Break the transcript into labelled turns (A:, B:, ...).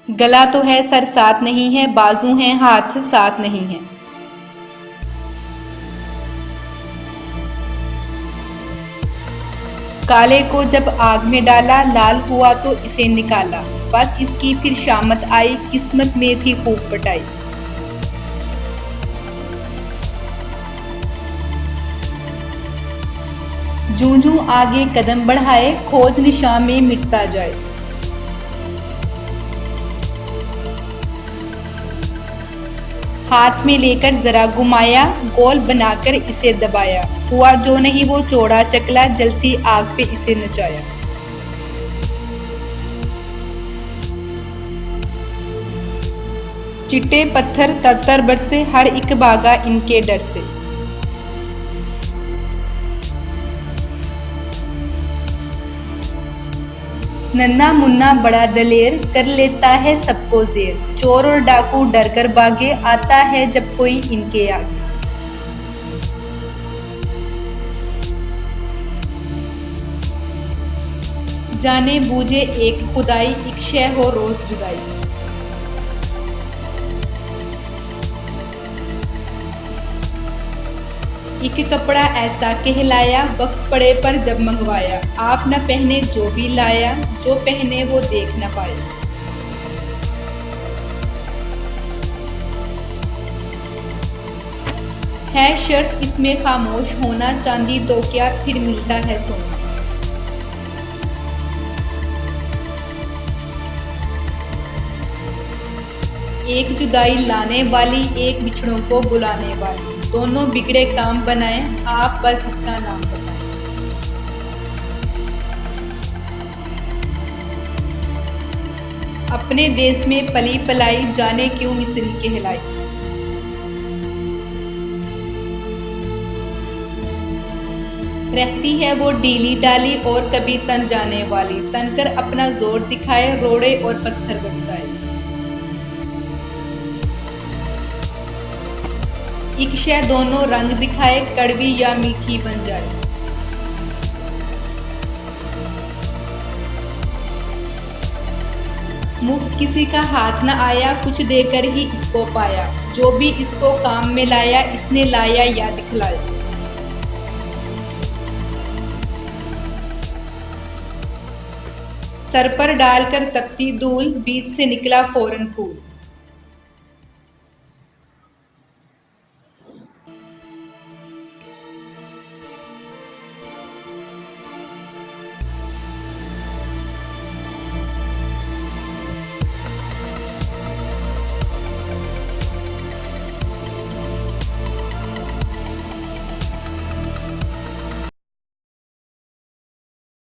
A: गला तो है सर साथ नहीं है, बाजू हैं हाथ साथ नहीं है। काले को जब आग में डाला, लाल हुआ तो इसे निकाला। बस इसकी फिर शामत आई, किस्मत में थी खूब पटाई। जूं जूं आगे कदम बढ़ाए, खोज निशान में मिटता जाए। हाथ में लेकर जरा घुमाया, गोल बनाकर इसे दबाया। हुआ जो नहीं वो चौड़ा चकला, जलती आग पे इसे नचाया। चिट्टे पत्थर तर बरसे, हर एक भागा इनके डर से। नन्ना मुन्ना बड़ा दलेर, कर लेता है सबको जेर। चोर और डाकू डर कर भागे, आता है जब कोई इनके आगे। जाने बूझे एक खुदाई, एक शय हो रोज जुदाई। एक कपड़ा ऐसा कहलाया, वक्त पड़े पर जब मंगवाया। आप न पहने जो भी लाया, जो पहने वो देख न पाए। है शर्त इसमें खामोश होना, चांदी तो क्या फिर मिलता है सोना। एक जुदाई लाने वाली, एक बिछड़ों को बुलाने वाली। दोनों बिगड़े काम बनाए, आप बस इसका नाम बताएं। अपने देश में पली पलाई, जाने क्यों मिस्री कहलाई। रहती है वो डीली डाली और कभी तन जाने वाली। तनकर अपना जोर दिखाए, रोड़े और पत्थर बरसाए। एक शय दोनों रंग दिखाए, कड़वी या मीठी बन जाए। मुफ्त किसी का हाथ न आया, कुछ देकर ही इसको पाया। जो भी इसको काम में लाया, इसने लाया या दिखलाया। सर पर डालकर तपती धूल, बीच से निकला फौरन फूल।